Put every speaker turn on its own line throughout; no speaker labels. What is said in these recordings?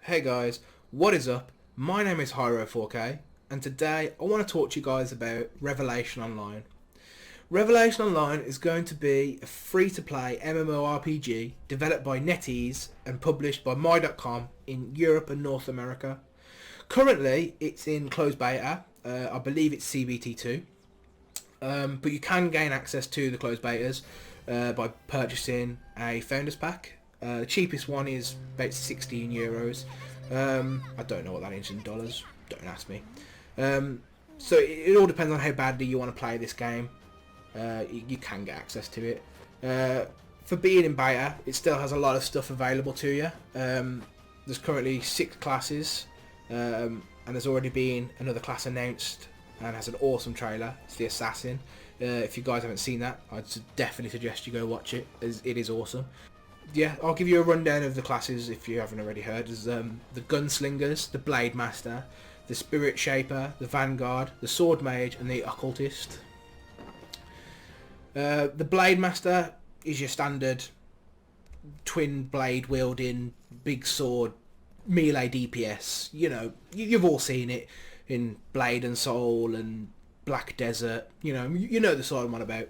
Hey guys, what is up? My name is Hiiro 4K, and today I want to talk to you guys about Revelation Online. Revelation Online is going to be a free-to-play MMORPG developed by NetEase and published by My.com in Europe and North America. Currently, it's in closed beta. I believe it's CBT2. But you can gain access to the closed betas by purchasing a Founders Pack. The cheapest one is about €16. I don't know what that is in dollars. Don't ask me. So it all depends on how badly you want to play this game. You can get access to it. For being in beta, it still has a lot of stuff available to you. There's currently 6 classes, and there's already been another class announced and has an awesome trailer. It's the Assassin. If you guys haven't seen that, I'd definitely suggest you go watch it. It is awesome. Yeah, I'll give you a rundown of the classes if you haven't already heard. There's the Gunslingers, the Blade Master, the Spirit Shaper, the Vanguard, the Sword Mage, and the Occultist. The Blade Master is your standard twin blade wielding, big sword, melee DPS. You know, you've all seen it in Blade and Soul and Black Desert. You know the sort I'm on about.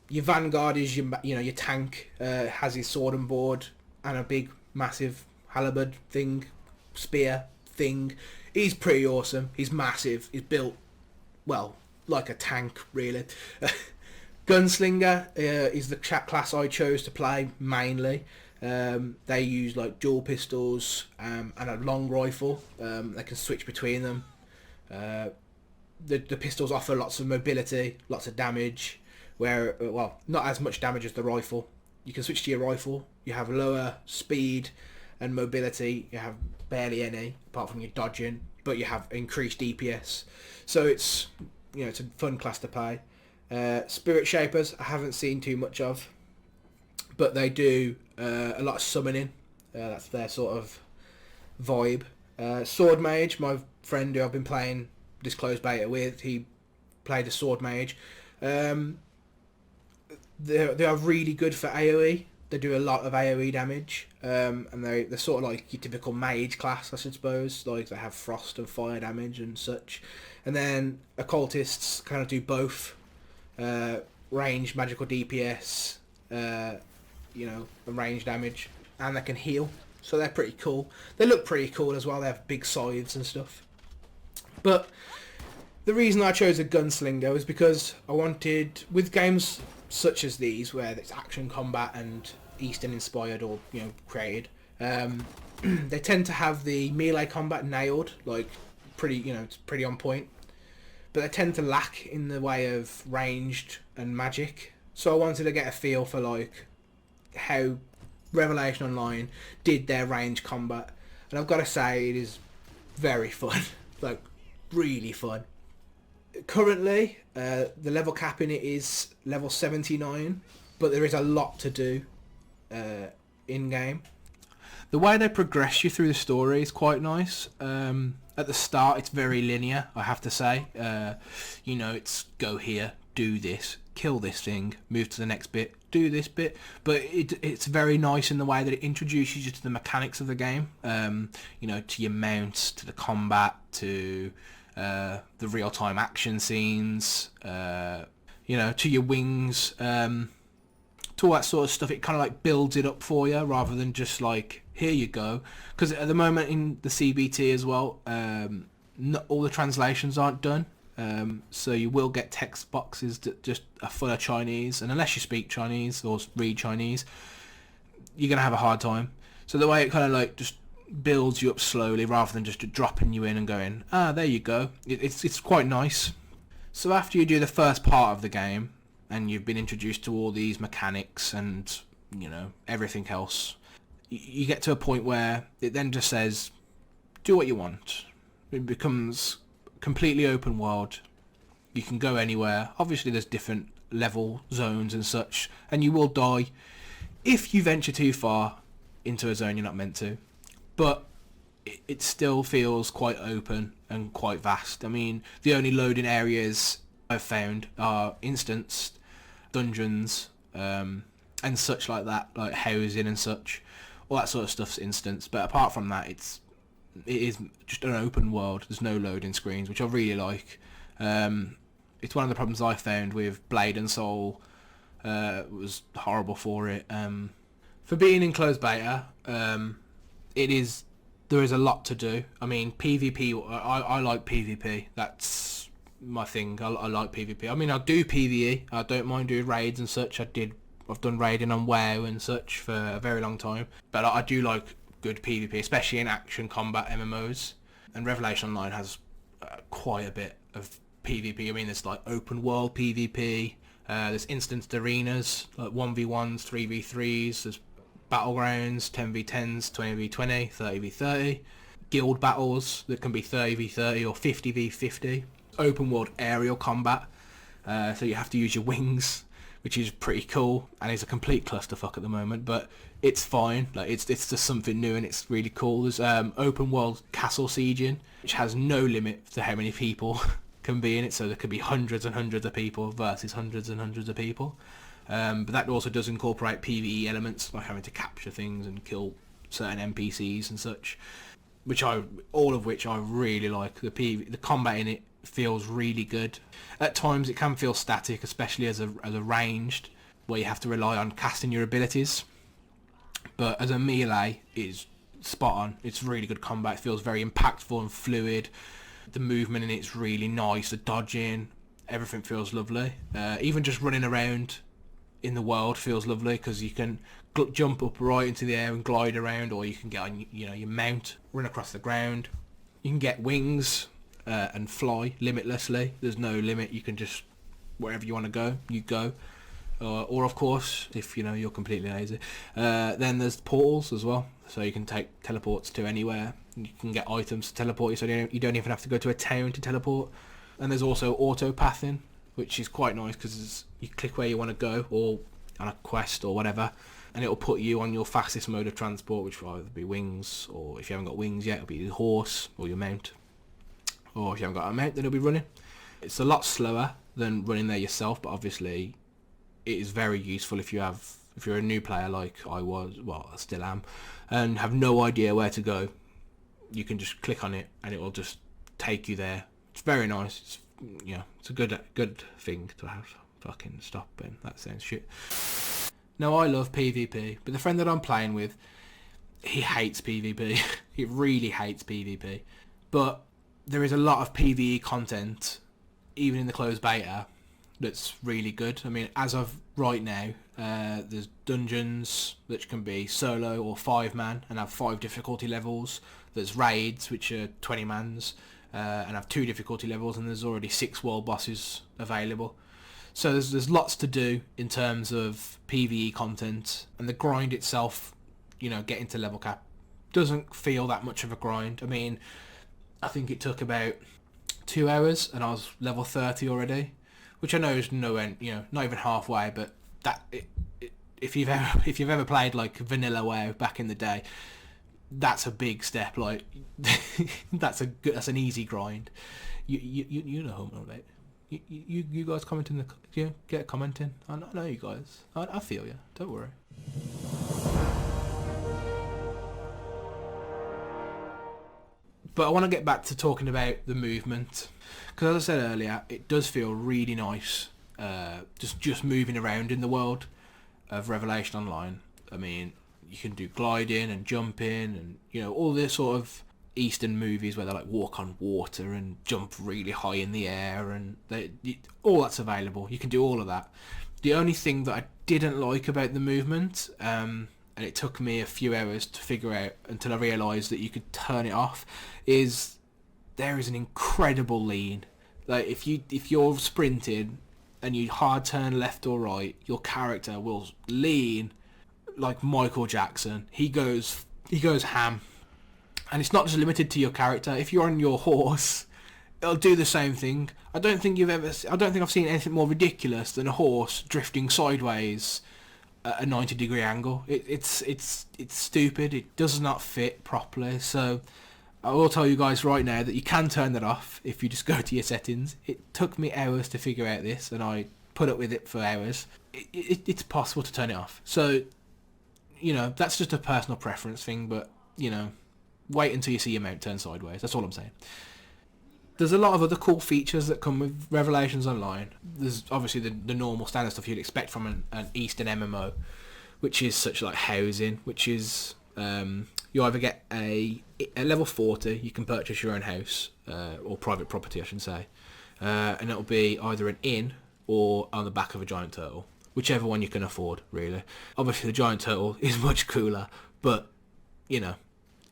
Your Vanguard is your tank, has his sword and board and a big massive halberd thing, spear thing. He's pretty awesome. He's massive. He's built, well, like a tank really. Gunslinger is the class I chose to play mainly. They use like dual pistols and a long rifle. They can switch between them. The pistols offer lots of mobility, lots of damage. Where, well, not as much damage as the rifle. You can switch to your rifle. You have lower speed and mobility. You have barely any, apart from your dodging, but you have increased DPS. So it's a fun class to play. Spirit Shapers I haven't seen too much of, but they do a lot of summoning. That's their sort of vibe. Sword Mage, my friend who I've been playing this closed beta with, he played a Sword Mage. They are really good for AoE. They do a lot of AoE damage, and they're sort of like your typical mage class, I suppose. Like they have frost and fire damage and such. And then occultists kind of do both, range magical DPS, and range damage, and they can heal. So they're pretty cool. They look pretty cool as well. They have big scythes and stuff. But the reason I chose a Gunslinger is because I wanted, with games such as these where it's action combat and Eastern inspired or created, they tend to have the melee combat nailed, like it's pretty on point, but they tend to lack in the way of ranged and magic. So I wanted to get a feel for like how Revelation Online did their range combat, and I've got to say it is very fun. Like really fun. Currently, the level cap in it is level 79, but there is a lot to do in-game. The way they progress you through the story is quite nice. At the start, it's very linear, I have to say. It's go here, do this, kill this thing, move to the next bit, do this bit. But it's very nice in the way that it introduces you to the mechanics of the game. To your mounts, to the combat, to the real-time action scenes, to your wings, to all that sort of stuff. It kind of like builds it up for you rather than just like, here you go. Because at the moment in the CBT as well, not all the translations aren't done. So you will get text boxes that just are full of Chinese, and unless you speak Chinese or read Chinese, you're going to have a hard time. So the way it kind of like just builds you up slowly rather than just dropping you in and going, there you go. It's quite nice. So after you do the first part of the game and you've been introduced to all these mechanics and everything else, you get to a point where it then just says do what you want. It becomes completely open world. You can go anywhere. Obviously there's different level zones and such, and you will die if you venture too far into a zone you're not meant to. But it still feels quite open and quite vast. I mean, the only loading areas I've found are instance dungeons and such like that, like housing and such. all that sort of stuff's instant. But apart from that, it is just an open world. There's no loading screens, which I really like. It's one of the problems I found with Blade and Soul. It was horrible for it. For being in closed beta, there is a lot to do. I mean, PvP, I like PvP. That's my thing. I like PvP. I mean, I do PvE. I don't mind doing raids and such. I've done raiding on WoW and such for a very long time. But I do like good PvP, especially in action combat MMOs. And Revelation Online has quite a bit of PvP. I mean, there's like open world PvP. There's instanced arenas, like 1v1s, 3v3s. There's battlegrounds, 10v10s, 20v20, 30v30. Guild battles that can be 30v30 or 50v50. Open world aerial combat. So you have to use your wings, which is pretty cool, and it's a complete clusterfuck at the moment, but it's fine. Like it's just something new and it's really cool. There's open world castle sieging, which has no limit to how many people can be in it, so there could be hundreds and hundreds of people versus hundreds and hundreds of people. But that also does incorporate PvE elements, like having to capture things and kill certain NPCs and such, all of which I really like. The combat in it feels really good. At times it can feel static, especially as a ranged, where you have to rely on casting your abilities. But as a melee, it's spot on. It's really good combat. It feels very impactful and fluid. The movement in it's really nice. The dodging, everything feels lovely. Even just running around in the world feels lovely, because you can jump up right into the air and glide around, or you can get on your mount, run across the ground. You can get wings and fly limitlessly. There's no limit. You can just, wherever you want to go, you go. Or of course, if you're completely lazy, then there's portals as well, so you can take teleports to anywhere. You can get items to teleport you, so you don't even have to go to a town to teleport. And there's also auto pathing, which is quite nice, because you click where you want to go, or on a quest or whatever, and it'll put you on your fastest mode of transport, which will either be wings, or if you haven't got wings yet, it'll be your horse or your mount. Or if you haven't got a mount, then it'll be running. It's a lot slower than running there yourself, but obviously it is very useful if you're a new player like I was, well, I still am, and have no idea where to go. You can just click on it and it will just take you there. It's very nice. It's a good thing to have. Fucking stop, Ben. That sounds shit. Now, I love PvP, but the friend that I'm playing with, he hates PvP. He really hates PvP. But there is a lot of PvE content, even in the closed beta, that's really good. I mean, as of right now, there's dungeons which can be solo or 5-man and have 5 difficulty levels. There's raids which are 20-mans and have 2 difficulty levels, and there's already 6 world bosses available. So there's lots to do in terms of PvE content, and the grind itself, getting to level cap doesn't feel that much of a grind. I mean, I think it took about 2 hours and I was level 30 already, which I know is no end, not even halfway, but if you've ever played like vanilla WoW back in the day, that's a big step. Like that's an easy grind. You know who I'm about. You guys comment in the get commenting. I know you guys. I feel you. Don't worry. But I want to get back to talking about the movement, because as I said earlier, it does feel really nice, just moving around in the world of Revelation Online. I mean, you can do gliding and jumping, and all this sort of Eastern movies where they like walk on water and jump really high in the air, and all that's available. You can do all of that. The only thing that I didn't like about the movement, and it took me a few hours to figure out until I realised that you could turn it off, is there is an incredible lean. Like if you're sprinting and you hard turn left or right, your character will lean like Michael Jackson. He goes ham. And it's not just limited to your character. If you're on your horse, it'll do the same thing. I don't think I've seen anything more ridiculous than a horse drifting sideways at a 90-degree angle. It's stupid. It does not fit properly. So I will tell you guys right now that you can turn that off if you just go to your settings. It took me hours to figure out this, and I put up with it for hours. It's possible to turn it off. So you know, that's just a personal preference thing, but, you know, wait until you see your mount turn sideways. That's all I'm saying. There's a lot of other cool features that come with Revelations Online. There's obviously the normal standard stuff you'd expect from an Eastern MMO, which is such like housing, which is you either get at level 40 you can purchase your own house, or private property I should say, and it'll be either an inn or on the back of a giant turtle, whichever one you can afford really. Obviously the giant turtle is much cooler, but you know,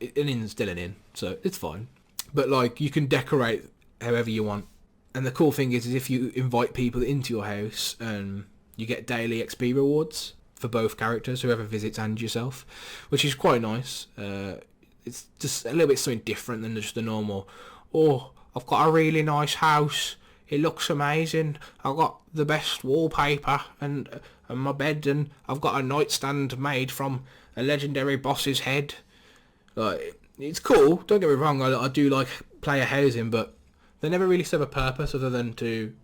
an inn's still an inn, so it's fine. But like, you can decorate however you want, and the cool thing is if you invite people into your house, you get daily XP rewards for both characters, whoever visits and yourself, which is quite nice. It's just a little bit something different than just the normal, oh, I've got a really nice house, it looks amazing, I've got the best wallpaper and my bed, and I've got a nightstand made from a legendary boss's head. Like, it's cool, don't get me wrong, I do like player housing, but they never really serve a purpose other than to,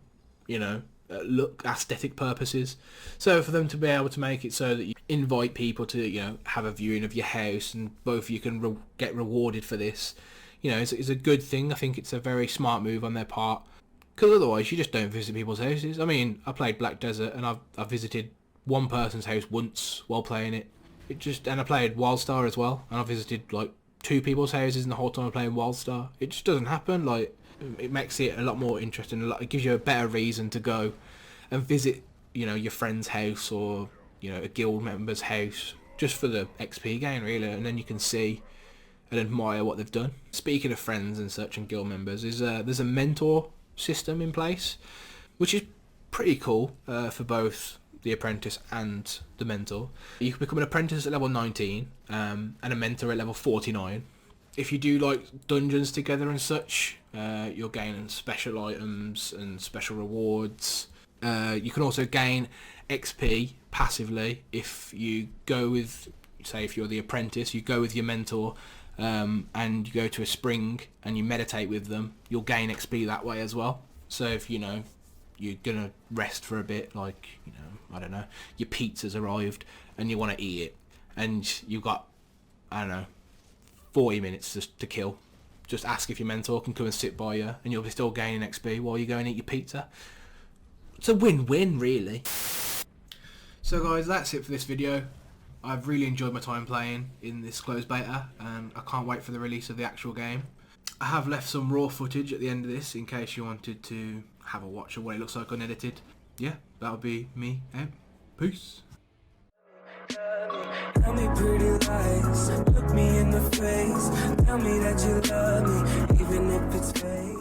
you know, look aesthetic purposes. So for them to be able to make it so that you invite people to, you know, have a viewing of your house, and both of you can get rewarded for this, you know, it's a good thing. I think it's a very smart move on their part, because otherwise you just don't visit people's houses. I mean, I played Black Desert and I've visited one person's house once while playing it. And I played Wildstar as well, and I visited like 2 people's houses in the whole time I'm playing Wildstar. It just doesn't happen. Like, it makes it a lot more interesting. It gives you a better reason to go and visit, you know, your friend's house, or, you know, a guild member's house, just for the XP gain really, and then you can see and admire what they've done. Speaking of friends and such and guild members, there's a mentor system in place, which is pretty cool for both the apprentice and the mentor. You can become an apprentice at level 19 and a mentor at level 49. If you do like dungeons together and such, you're gaining special items and special rewards. You can also gain XP passively if you go with, say, if you're the apprentice, you go with your mentor, and you go to a spring and you meditate with them, you'll gain XP that way as well. So if, you know, you're gonna rest for a bit, like, you know, I don't know, your pizza's arrived and you want to eat it, and you've got, I don't know, 40 minutes just to kill, just ask if your mentor can come and sit by you, and you'll be still gaining XP while you go and eat your pizza. It's a win-win really. So guys, that's it for this video. I've really enjoyed my time playing in this closed beta, and I can't wait for the release of the actual game. I have left some raw footage at the end of this in case you wanted to have a watch of what it looks like unedited. Yeah, that'll be me out. Peace.
Tell me pretty lies, look me in the face, tell me that you love me, even if it's fake.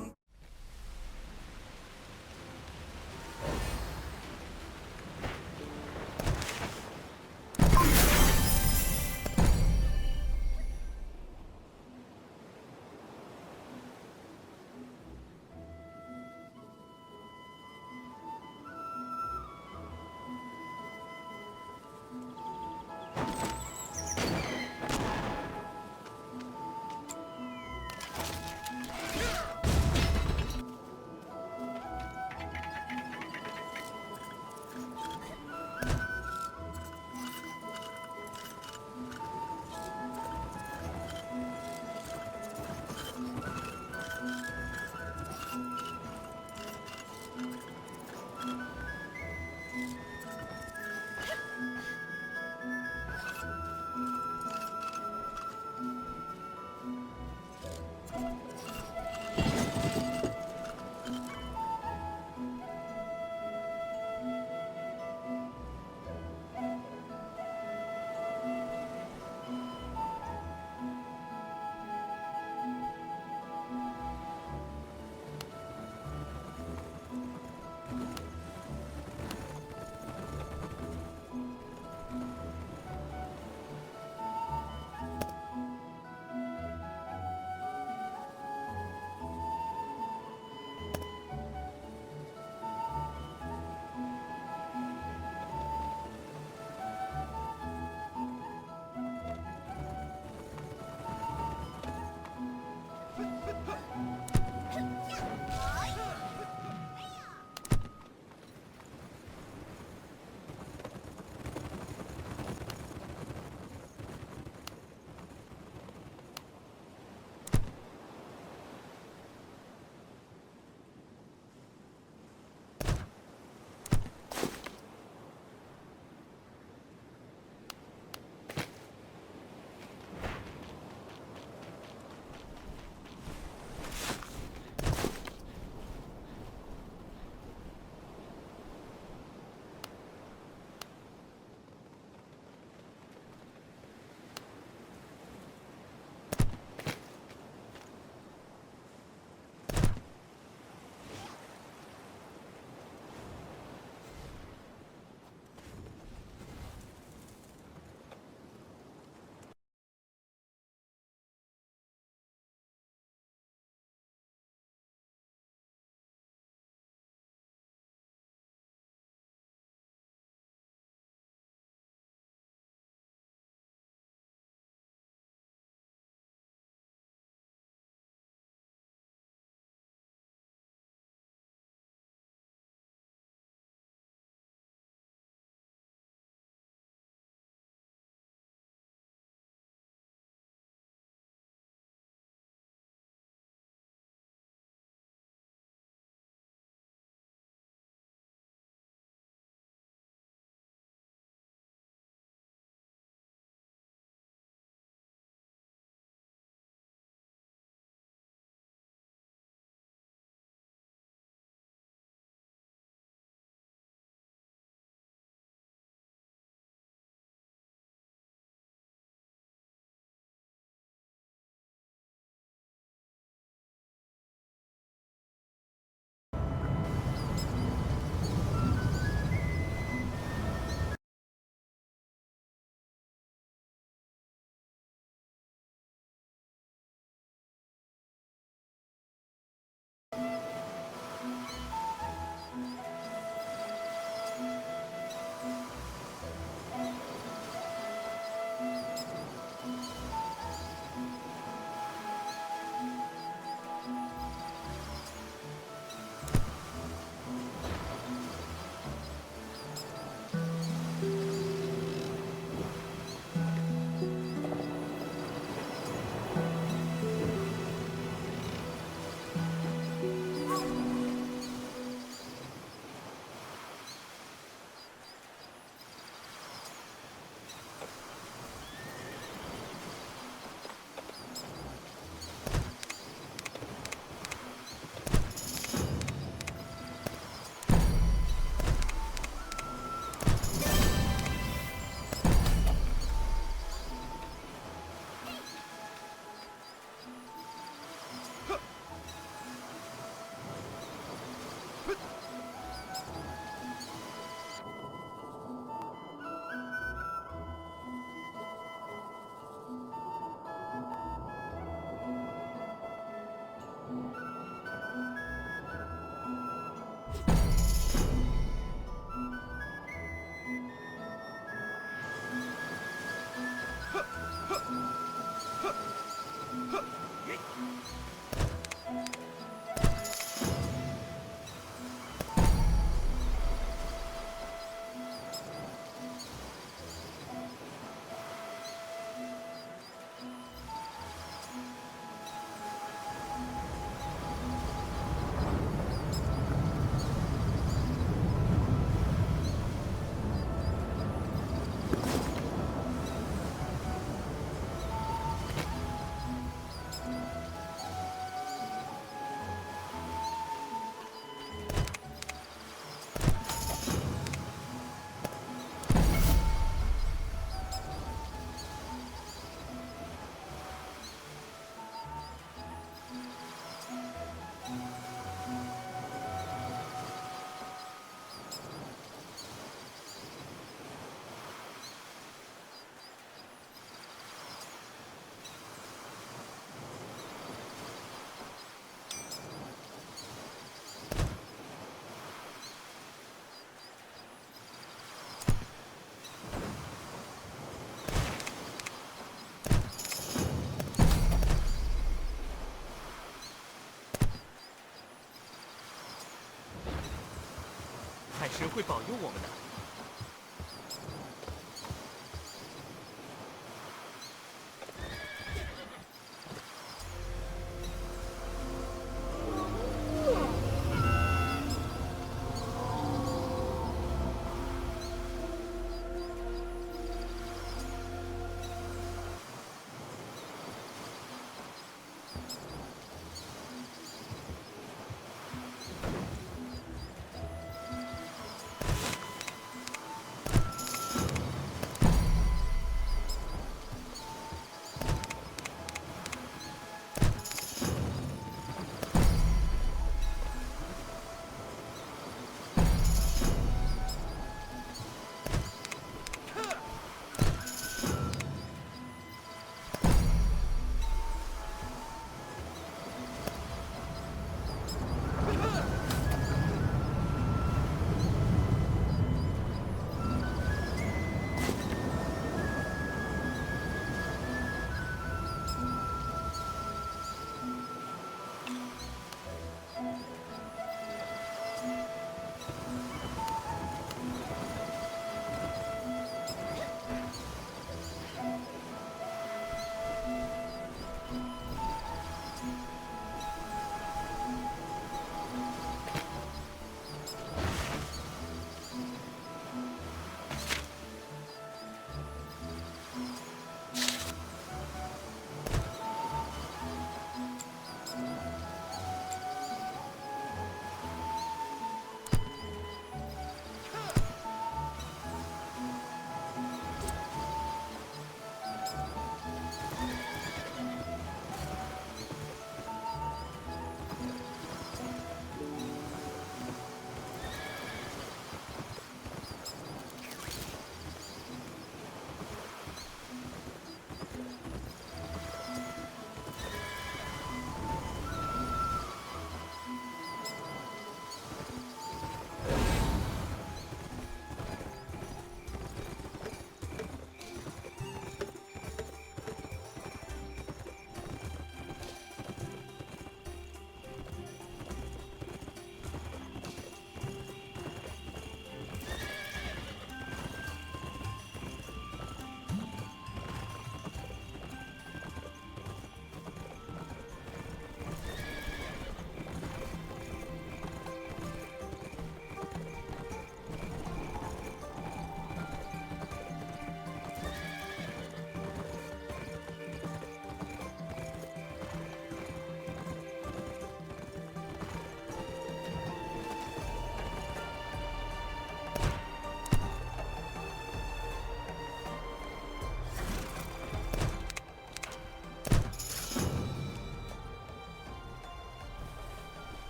神会保佑我们的。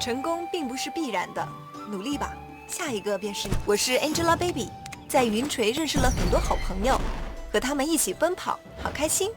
成功并不是必然的，努力吧，下一个便是你。我是 Angelababy， 在云锤认识了很多好朋友，和他们一起奔跑，好开心。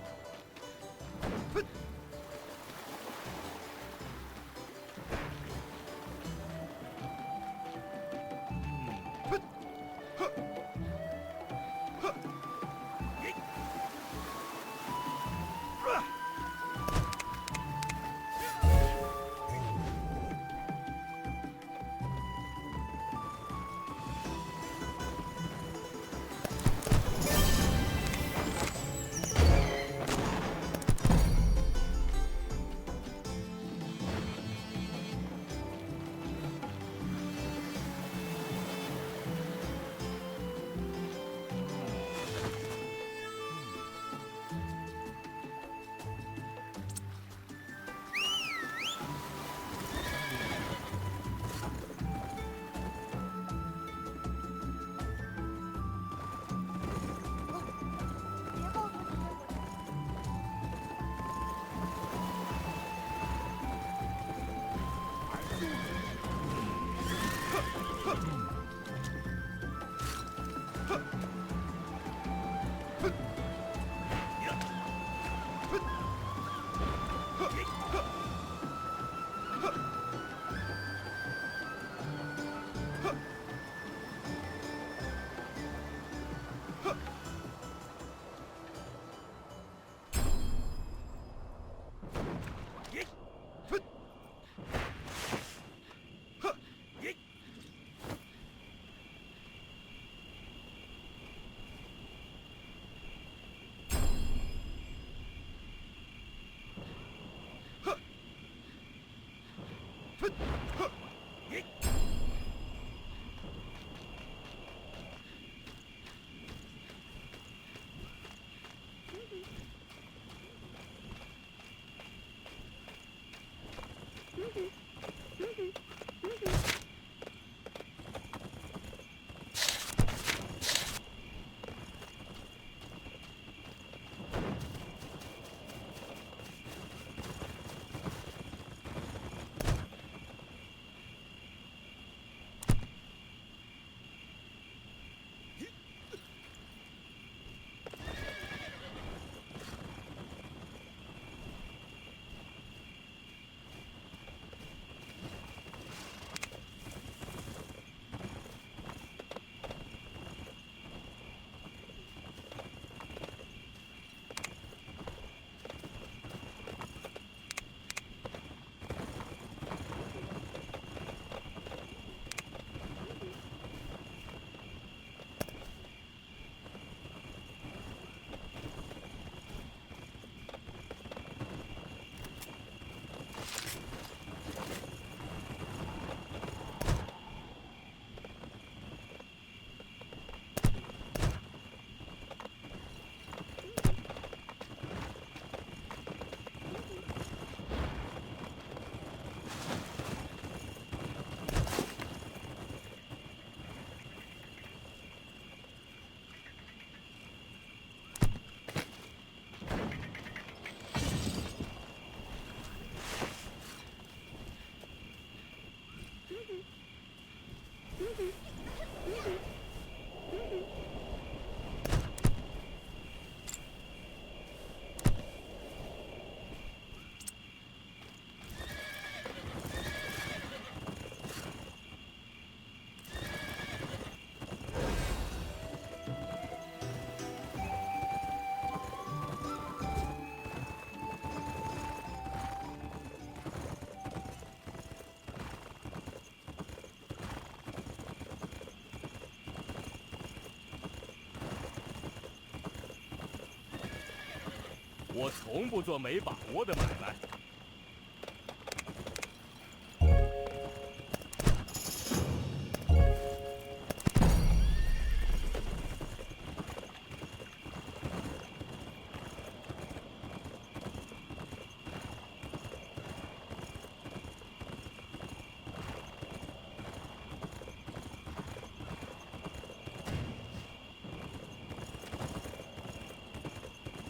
我从不做没把握的买卖。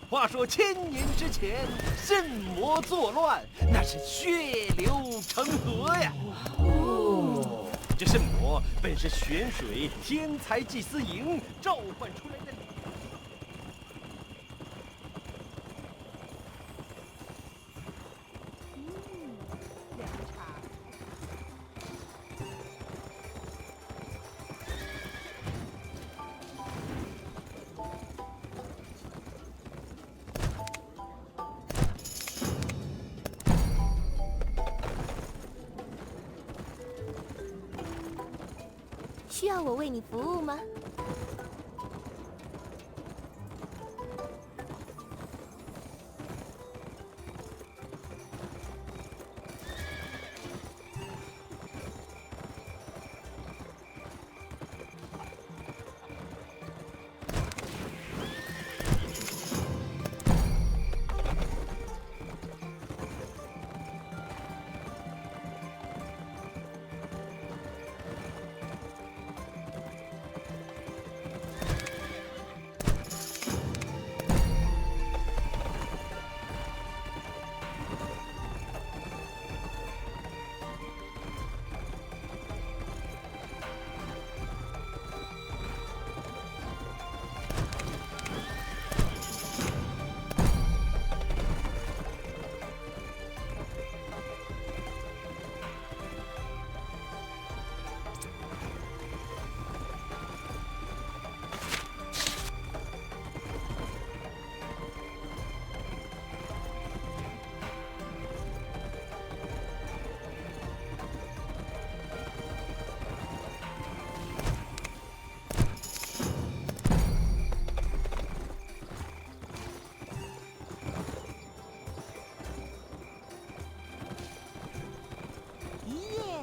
话说千年之前，圣魔作乱，那是血流成河呀。哦，这圣魔本是玄水天才祭司营召唤出来的。
需要我为你服务吗？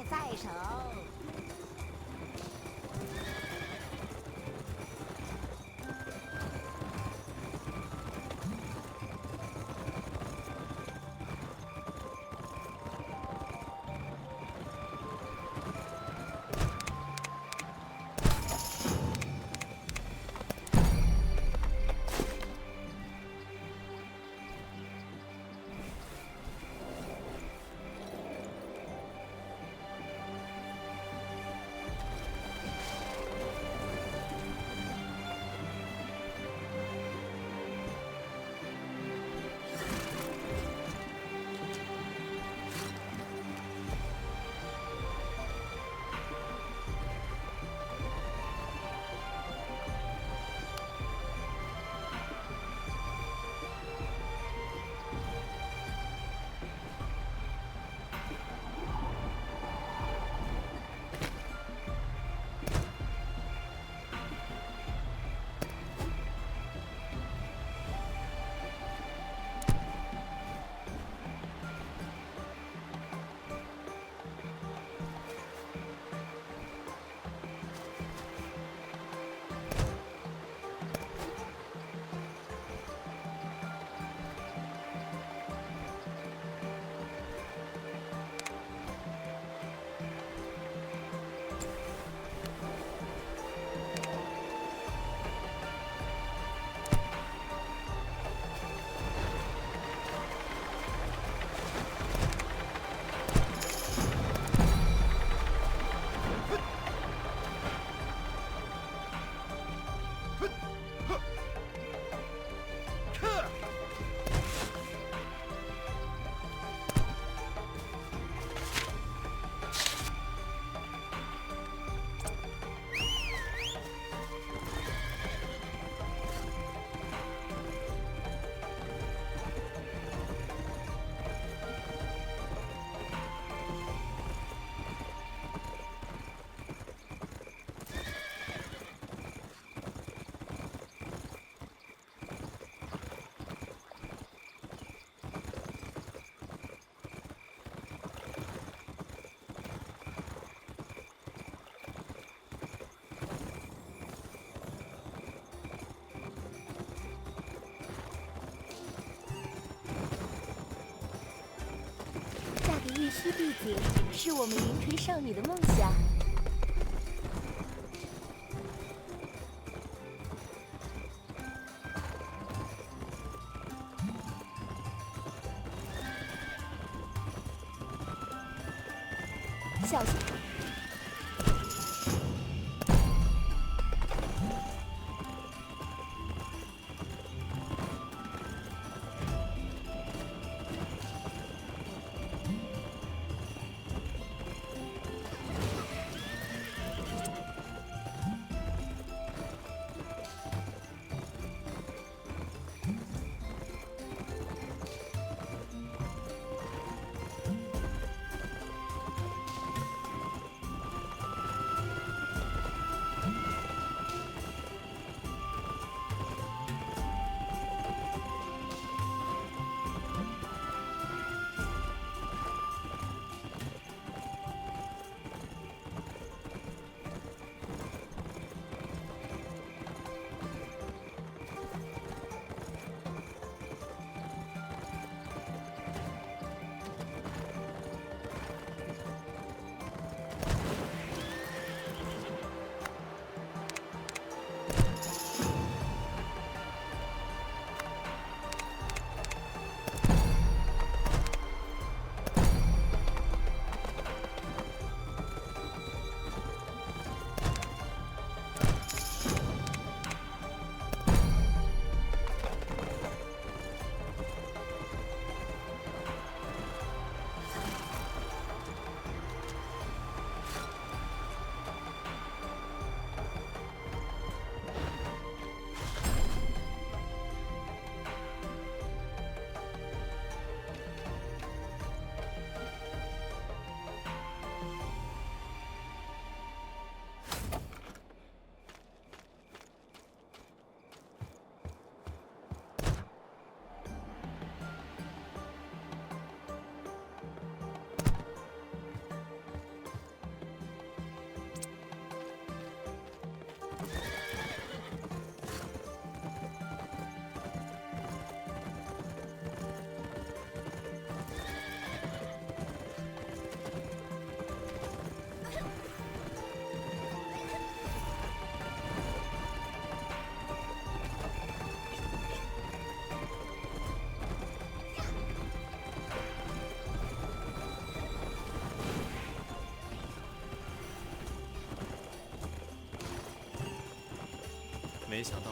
在手。玉溪地景是我们云锤少女的梦想。小心！
没想到